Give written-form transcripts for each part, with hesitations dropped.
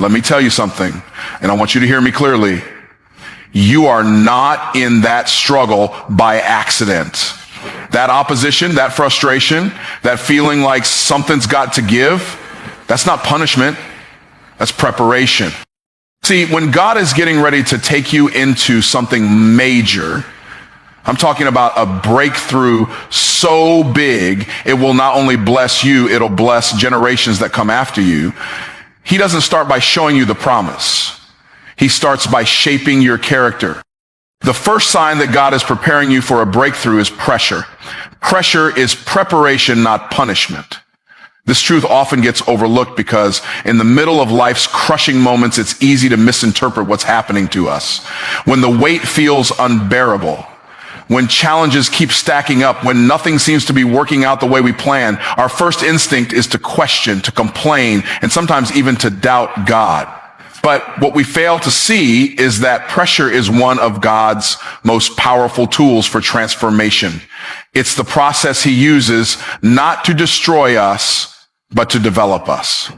Let me tell you something, and I want you to hear me clearly. You are not in that struggle by accident. That opposition, that frustration, that feeling like something's got to give, that's not punishment. That's preparation. See, when God is getting ready to take you into something major, I'm talking about a breakthrough so big, it will not only bless you, it'll bless generations that come after you. He doesn't start by showing you the promise. He starts by shaping your character. The first sign that God is preparing you for a breakthrough is pressure. Pressure is preparation, not punishment. This truth often gets overlooked because in the middle of life's crushing moments, it's easy to misinterpret what's happening to us. When the weight feels unbearable, when challenges keep stacking up, when nothing seems to be working out the way we plan, our first instinct is to question, to complain, and sometimes even to doubt God. But what we fail to see is that pressure is one of God's most powerful tools for transformation. It's the process he uses not to destroy us, but to develop us.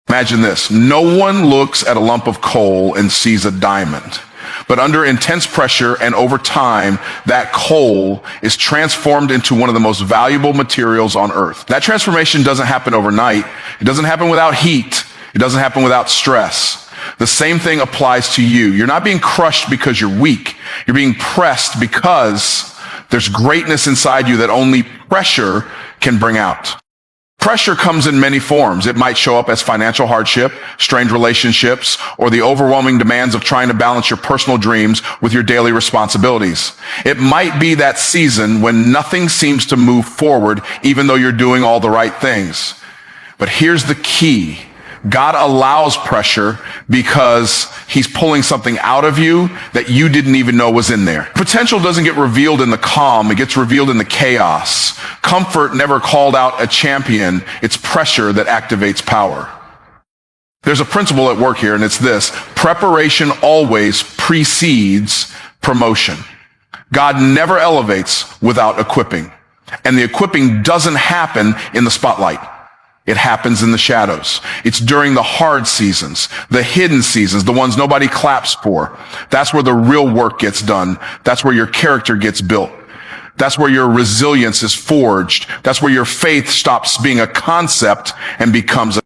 Imagine this. No one looks at a lump of coal and sees a diamond. But under intense pressure and over time, that coal is transformed into one of the most valuable materials on earth. That transformation doesn't happen overnight. It doesn't happen without heat. It doesn't happen without stress. The same thing applies to you. You're not being crushed because you're weak. You're being pressed because there's greatness inside you that only pressure can bring out. Pressure comes in many forms. It might show up as financial hardship, strained relationships, or the overwhelming demands of trying to balance your personal dreams with your daily responsibilities. It might be that season when nothing seems to move forward, even though you're doing all the right things. But here's the key. God allows pressure because he's pulling something out of you that you didn't even know was in there. Potential doesn't get revealed in the calm. It gets revealed in the chaos. Comfort never called out a champion. It's pressure that activates power. There's a principle at work here, and it's this. Preparation always precedes promotion. God never elevates without equipping. And the equipping doesn't happen in the spotlight. It happens in the shadows. It's during the hard seasons, the hidden seasons, the ones nobody claps for. That's where the real work gets done. That's where your character gets built. That's where your resilience is forged. That's where your faith stops being a concept and becomes a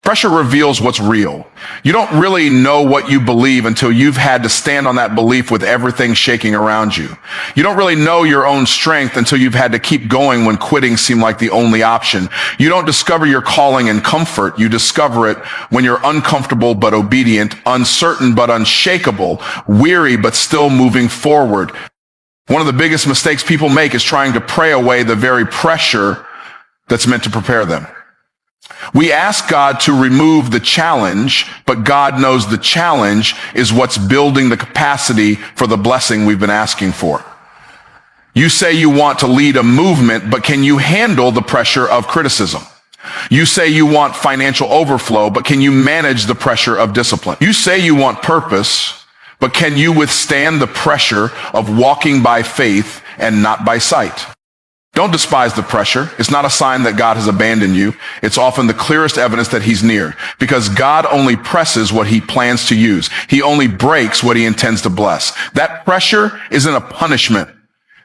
Pressure reveals what's real. You don't really know what you believe until you've had to stand on that belief with everything shaking around you. You don't really know your own strength until you've had to keep going when quitting seemed like the only option. You don't discover your calling in comfort. You discover it when you're uncomfortable but obedient, uncertain but unshakable, weary but still moving forward. One of the biggest mistakes people make is trying to pray away the very pressure that's meant to prepare them. We ask God to remove the challenge, but God knows the challenge is what's building the capacity for the blessing we've been asking for. You say you want to lead a movement, but can you handle the pressure of criticism? You say you want financial overflow, but can you manage the pressure of discipline? You say you want purpose, but can you withstand the pressure of walking by faith and not by sight? Don't despise the pressure. It's not a sign that God has abandoned you. It's often the clearest evidence that he's near, because God only presses what he plans to use. He only breaks what he intends to bless. That pressure isn't a punishment.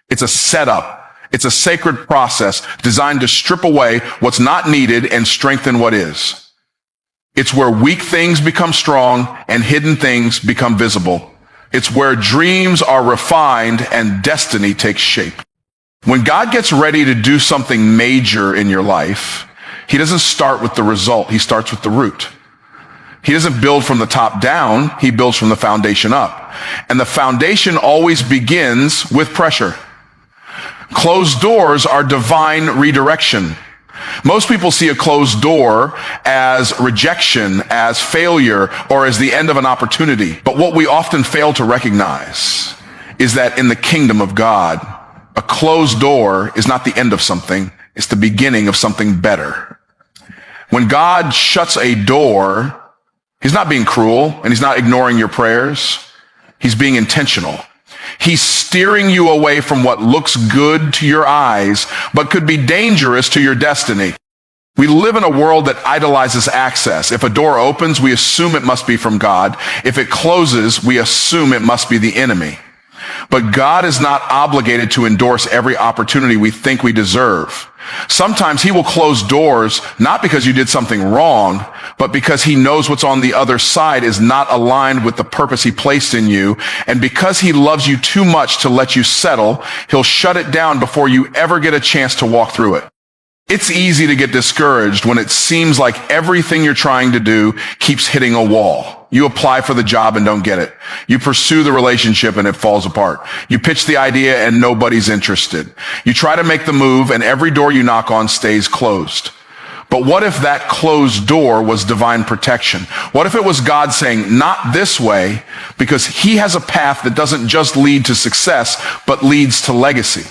It's a setup. It's a sacred process designed to strip away what's not needed and strengthen what is. It's where weak things become strong and hidden things become visible. It's where dreams are refined and destiny takes shape. When God gets ready to do something major in your life, he doesn't start with the result. He starts with the root. He doesn't build from the top down. He builds from the foundation up. And the foundation always begins with pressure. Closed doors are divine redirection. Most people see a closed door as rejection, as failure, or as the end of an opportunity. But what we often fail to recognize is that in the kingdom of God, a closed door is not the end of something. It's the beginning of something better. When God shuts a door, he's not being cruel and he's not ignoring your prayers. He's being intentional. He's steering you away from what looks good to your eyes, but could be dangerous to your destiny. We live in a world that idolizes access. If a door opens, we assume it must be from God. If it closes, we assume it must be the enemy. But God is not obligated to endorse every opportunity we think we deserve. Sometimes he will close doors, not because you did something wrong, but because he knows what's on the other side is not aligned with the purpose he placed in you. And because he loves you too much to let you settle, he'll shut it down before you ever get a chance to walk through it. It's easy to get discouraged when it seems like everything you're trying to do keeps hitting a wall. You apply for the job and don't get it. You pursue the relationship and it falls apart. You pitch the idea and nobody's interested. You try to make the move and every door you knock on stays closed. But what if that closed door was divine protection? What if it was God saying, not this way, because he has a path that doesn't just lead to success, but leads to legacy?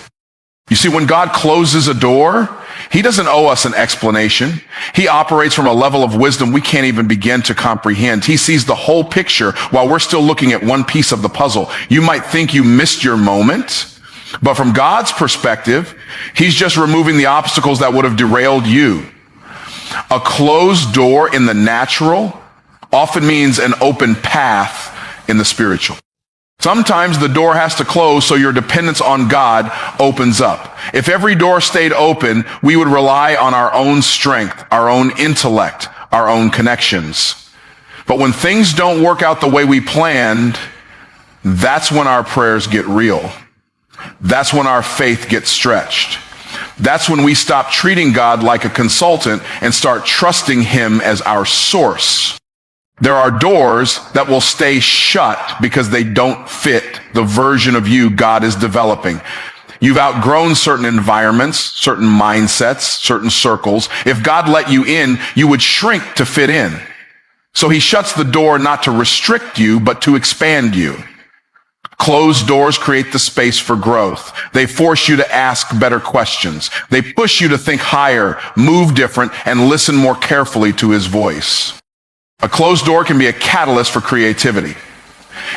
You see, when God closes a door, he doesn't owe us an explanation. He operates from a level of wisdom we can't even begin to comprehend. He sees the whole picture while we're still looking at one piece of the puzzle. You might think you missed your moment, but from God's perspective, he's just removing the obstacles that would have derailed you. A closed door in the natural often means an open path in the spiritual. Sometimes the door has to close so your dependence on God opens up. If every door stayed open, we would rely on our own strength, our own intellect, our own connections. But when things don't work out the way we planned, that's when our prayers get real. That's when our faith gets stretched. That's when we stop treating God like a consultant and start trusting him as our source. There are doors that will stay shut because they don't fit the version of you God is developing. You've outgrown certain environments, certain mindsets, certain circles. If God let you in, you would shrink to fit in. So he shuts the door not to restrict you, but to expand you. Closed doors create the space for growth. They force you to ask better questions. They push you to think higher, move different, and listen more carefully to his voice. A closed door can be a catalyst for creativity.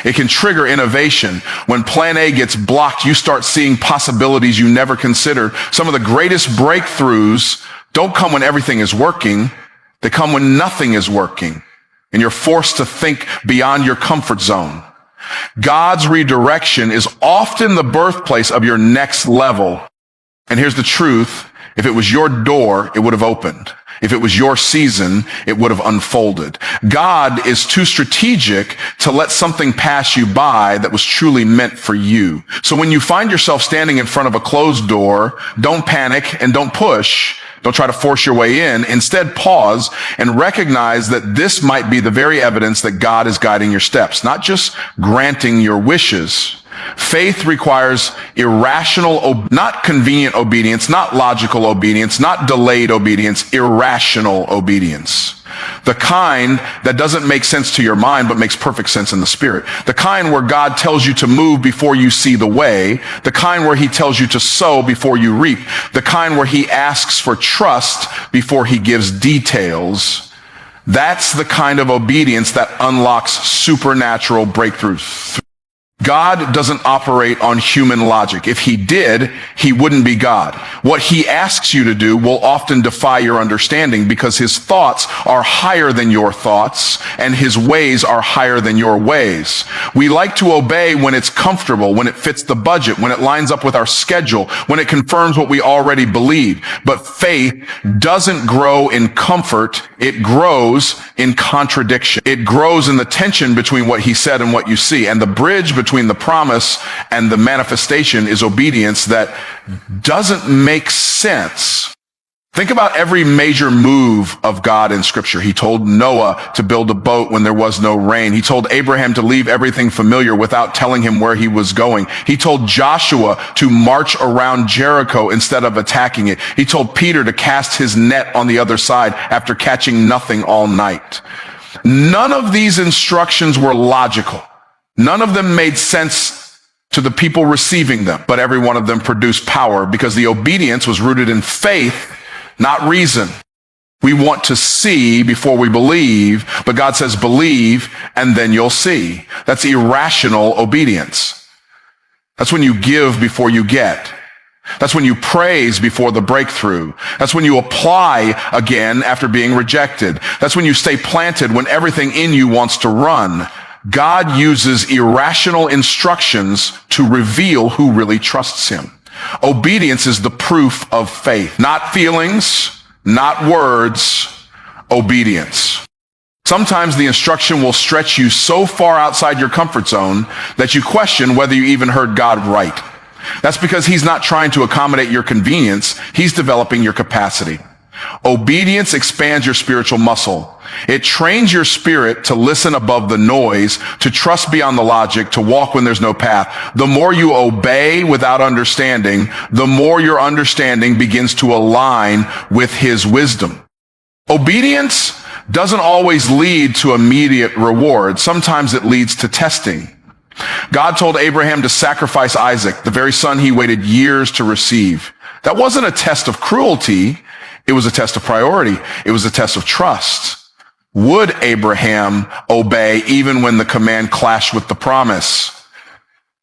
It can trigger innovation. When plan A gets blocked, you start seeing possibilities you never considered. Some of the greatest breakthroughs don't come when everything is working. They come when nothing is working, and you're forced to think beyond your comfort zone. God's redirection is often the birthplace of your next level. And here's the truth. If it was your door, it would have opened. If it was your season, it would have unfolded. God is too strategic to let something pass you by that was truly meant for you. So when you find yourself standing in front of a closed door, don't panic and don't push. Don't try to force your way in. Instead, pause and recognize that this might be the very evidence that God is guiding your steps, not just granting your wishes. Faith requires irrational, not convenient obedience, not logical obedience, not delayed obedience, irrational obedience. The kind that doesn't make sense to your mind, but makes perfect sense in the spirit. The kind where God tells you to move before you see the way. The kind where he tells you to sow before you reap. The kind where he asks for trust before he gives details. That's the kind of obedience that unlocks supernatural breakthroughs. God doesn't operate on human logic. If he did, he wouldn't be God. What he asks you to do will often defy your understanding because his thoughts are higher than your thoughts and his ways are higher than your ways. We like to obey when it's comfortable, when it fits the budget, when it lines up with our schedule, when it confirms what we already believe. But faith doesn't grow in comfort. It grows in contradiction. It grows in the tension between what he said and what you see. And the bridge between the promise and the manifestation is obedience that doesn't make sense. Think about every major move of God in Scripture. He told Noah to build a boat when there was no rain. He told Abraham to leave everything familiar without telling him where he was going. He told Joshua to march around Jericho instead of attacking it. He told Peter to cast his net on the other side after catching nothing all night. None of these instructions were logical. None of them made sense to the people receiving them, but every one of them produced power because the obedience was rooted in faith, not reason. We want to see before we believe, but God says believe and then you'll see. That's irrational obedience. That's when you give before you get. That's when you praise before the breakthrough. That's when you apply again after being rejected. That's when you stay planted when everything in you wants to run. God uses irrational instructions to reveal who really trusts him. Obedience is the proof of faith. Not feelings, not words, obedience. Sometimes the instruction will stretch you so far outside your comfort zone that you question whether you even heard God right. That's because he's not trying to accommodate your convenience. He's developing your capacity. Obedience expands your spiritual muscle. It trains your spirit to listen above the noise, to trust beyond the logic, to walk when there's no path. The more you obey without understanding, the more your understanding begins to align with his wisdom. Obedience doesn't always lead to immediate reward. Sometimes it leads to testing. God told Abraham to sacrifice Isaac, the very son he waited years to receive. That wasn't a test of cruelty. It was a test of priority. It was a test of trust. Would Abraham obey even when the command clashed with the promise?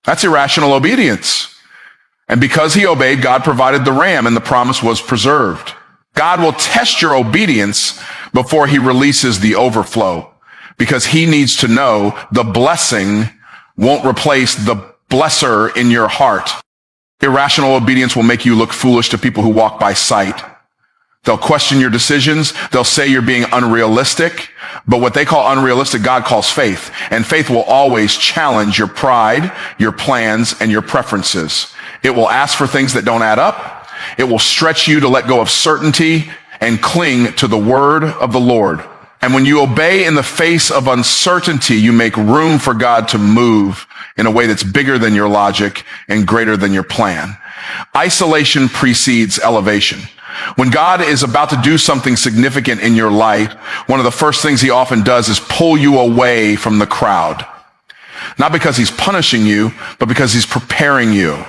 That's irrational obedience. And because he obeyed, God provided the ram and the promise was preserved. God will test your obedience before he releases the overflow, because he needs to know the blessing won't replace the blesser in your heart. Irrational obedience will make you look foolish to people who walk by sight. They'll question your decisions. They'll say you're being unrealistic. But what they call unrealistic, God calls faith. And faith will always challenge your pride, your plans, and your preferences. It will ask for things that don't add up. It will stretch you to let go of certainty and cling to the word of the Lord. And when you obey in the face of uncertainty, you make room for God to move in a way that's bigger than your logic and greater than your plan. Isolation precedes elevation. When God is about to do something significant in your life, one of the first things he often does is pull you away from the crowd. Not because he's punishing you, but because he's preparing you.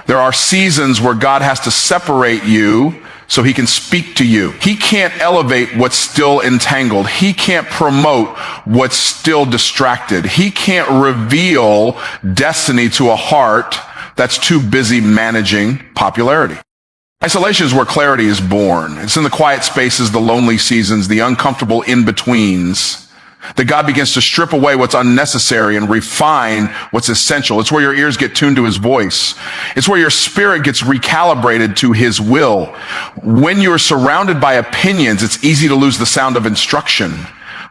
There are seasons where God has to separate you so he can speak to you. He can't elevate what's still entangled. He can't promote what's still distracted. He can't reveal destiny to a heart that's too busy managing popularity. Isolation is where clarity is born. It's in the quiet spaces, the lonely seasons, the uncomfortable in-betweens, that God begins to strip away what's unnecessary and refine what's essential. It's where your ears get tuned to his voice. It's where your spirit gets recalibrated to his will. When you're surrounded by opinions, it's easy to lose the sound of instruction.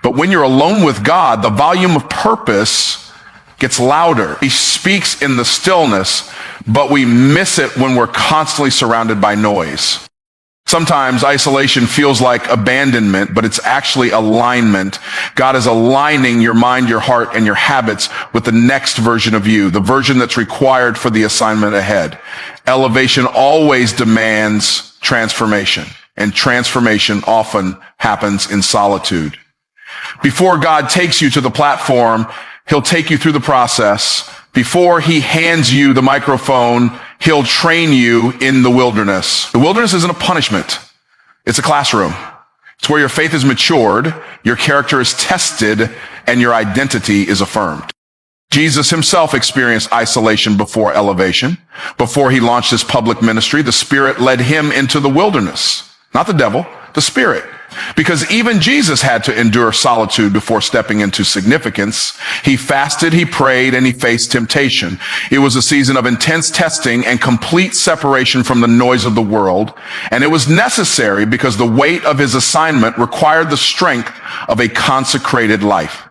But when you're alone with God, the volume of purpose gets louder. He speaks in the stillness, but we miss it when we're constantly surrounded by noise. Sometimes isolation feels like abandonment, but it's actually alignment. God is aligning your mind, your heart, and your habits with the next version of you, the version that's required for the assignment ahead. Elevation always demands transformation, and transformation often happens in solitude. Before God takes you to the platform, he'll take you through the process. Before he hands you the microphone, he'll train you in the wilderness. The wilderness isn't a punishment. It's a classroom. It's where your faith is matured, your character is tested, and your identity is affirmed. Jesus himself experienced isolation before elevation. Before he launched his public ministry, the Spirit led him into the wilderness. Not the devil, the Spirit. Because even Jesus had to endure solitude before stepping into significance. He fasted, he prayed, and he faced temptation. It was a season of intense testing and complete separation from the noise of the world. And it was necessary because the weight of his assignment required the strength of a consecrated life.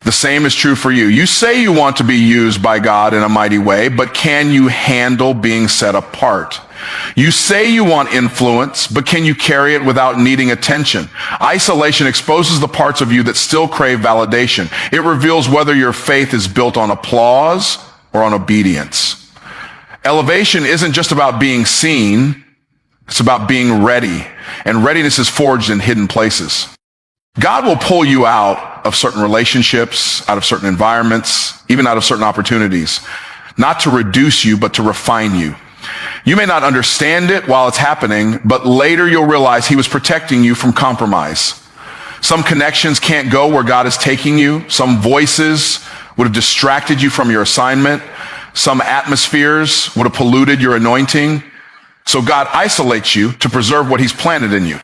The same is true for you. You say you want to be used by God in a mighty way, but can you handle being set apart? You say you want influence, but can you carry it without needing attention? Isolation exposes the parts of you that still crave validation. It reveals whether your faith is built on applause or on obedience. Elevation isn't just about being seen. It's about being ready. And readiness is forged in hidden places. God will pull you out of certain relationships, out of certain environments, even out of certain opportunities, not to reduce you, but to refine you. You may not understand it while it's happening, but later you'll realize he was protecting you from compromise. Some connections can't go where God is taking you. Some voices would have distracted you from your assignment. Some atmospheres would have polluted your anointing. So God isolates you to preserve what he's planted in you.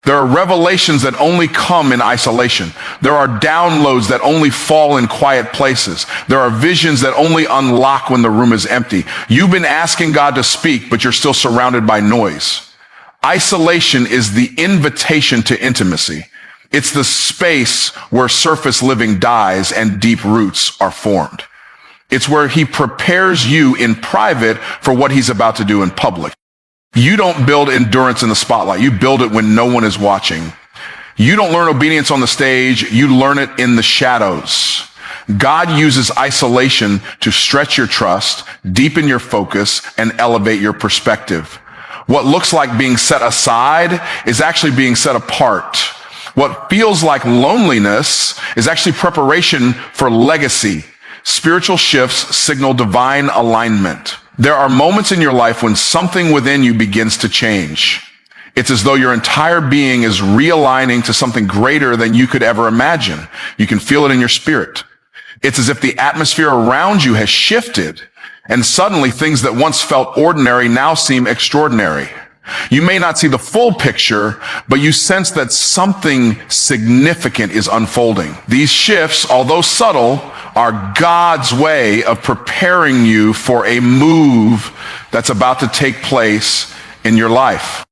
There are revelations that only come in isolation. There are downloads that only fall in quiet places. There are visions that only unlock when the room is empty. You've been asking God to speak, but you're still surrounded by noise. Isolation is the invitation to intimacy. It's the space where surface living dies and deep roots are formed. It's where he prepares you in private for what he's about to do in public. You don't build endurance in the spotlight. You build it when no one is watching. You don't learn obedience on the stage. You learn it in the shadows. God uses isolation to stretch your trust, deepen your focus, and elevate your perspective. What looks like being set aside is actually being set apart. What feels like loneliness is actually preparation for legacy. Spiritual shifts signal divine alignment. There are moments in your life when something within you begins to change. It's as though your entire being is realigning to something greater than you could ever imagine. You can feel it in your spirit. It's as if the atmosphere around you has shifted, and suddenly things that once felt ordinary now seem extraordinary. You may not see the full picture, but you sense that something significant is unfolding. These shifts, although subtle, are God's way of preparing you for a move that's about to take place in your life.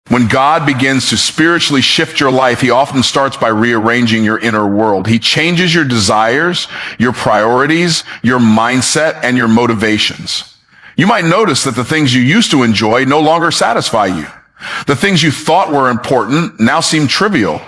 When God begins to spiritually shift your life, he often starts by rearranging your inner world. He changes your desires, your priorities, your mindset, and your motivations. You might notice that the things you used to enjoy no longer satisfy you. The things you thought were important now seem trivial.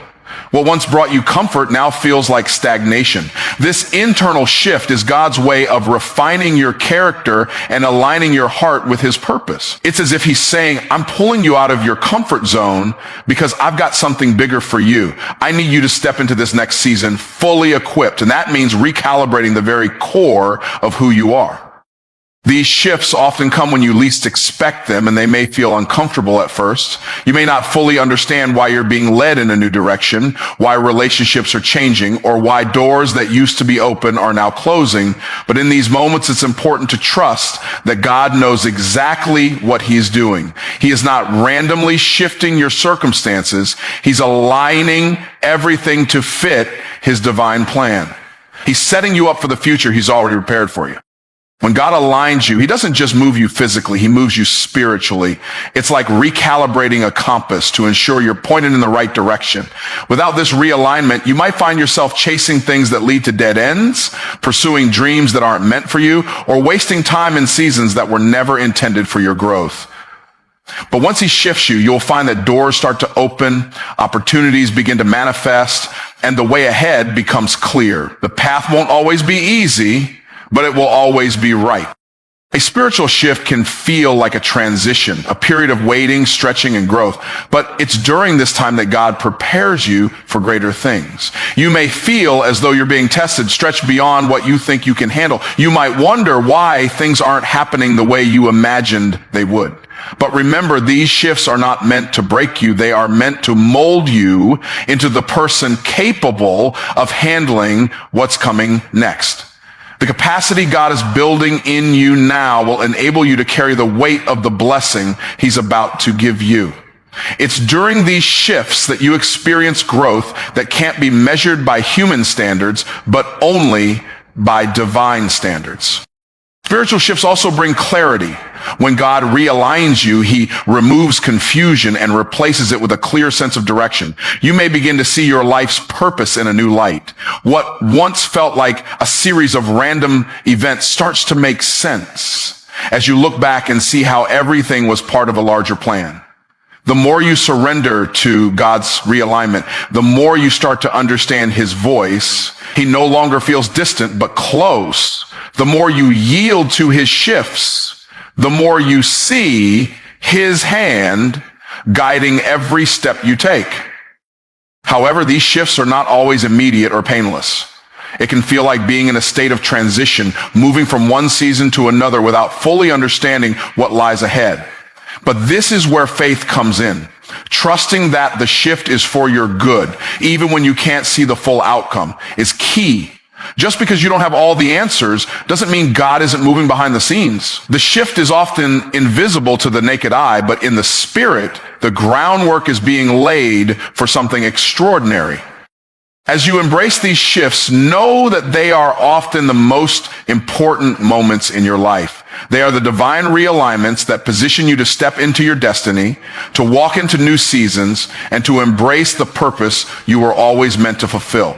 What once brought you comfort now feels like stagnation. This internal shift is God's way of refining your character and aligning your heart with his purpose. It's as if he's saying, I'm pulling you out of your comfort zone because I've got something bigger for you. I need you to step into this next season fully equipped. And that means recalibrating the very core of who you are. These shifts often come when you least expect them, and they may feel uncomfortable at first. You may not fully understand why you're being led in a new direction, why relationships are changing, or why doors that used to be open are now closing. But in these moments, it's important to trust that God knows exactly what he's doing. He is not randomly shifting your circumstances. He's aligning everything to fit his divine plan. He's setting you up for the future he's already prepared for you. When God aligns you, he doesn't just move you physically, he moves you spiritually. It's like recalibrating a compass to ensure you're pointed in the right direction. Without this realignment, you might find yourself chasing things that lead to dead ends, pursuing dreams that aren't meant for you, or wasting time in seasons that were never intended for your growth. But once he shifts you, you'll find that doors start to open, opportunities begin to manifest, and the way ahead becomes clear. The path won't always be easy, but it will always be right. A spiritual shift can feel like a transition, a period of waiting, stretching, and growth. But it's during this time that God prepares you for greater things. You may feel as though you're being tested, stretched beyond what you think you can handle. You might wonder why things aren't happening the way you imagined they would. But remember, these shifts are not meant to break you. They are meant to mold you into the person capable of handling what's coming next. The capacity God is building in you now will enable you to carry the weight of the blessing he's about to give you. It's during these shifts that you experience growth that can't be measured by human standards, but only by divine standards. Spiritual shifts also bring clarity. When God realigns you, he removes confusion and replaces it with a clear sense of direction. You may begin to see your life's purpose in a new light. What once felt like a series of random events starts to make sense as you look back and see how everything was part of a larger plan. The more you surrender to God's realignment, the more you start to understand his voice. He no longer feels distant, but close. The more you yield to his shifts, the more you see his hand guiding every step you take. However, these shifts are not always immediate or painless. It can feel like being in a state of transition, moving from one season to another without fully understanding what lies ahead. But this is where faith comes in. Trusting that the shift is for your good, even when you can't see the full outcome, is key. Just because you don't have all the answers doesn't mean God isn't moving behind the scenes. The shift is often invisible to the naked eye, but in the spirit, the groundwork is being laid for something extraordinary. As you embrace these shifts, know that they are often the most important moments in your life. They are the divine realignments that position you to step into your destiny, to walk into new seasons, and to embrace the purpose you were always meant to fulfill.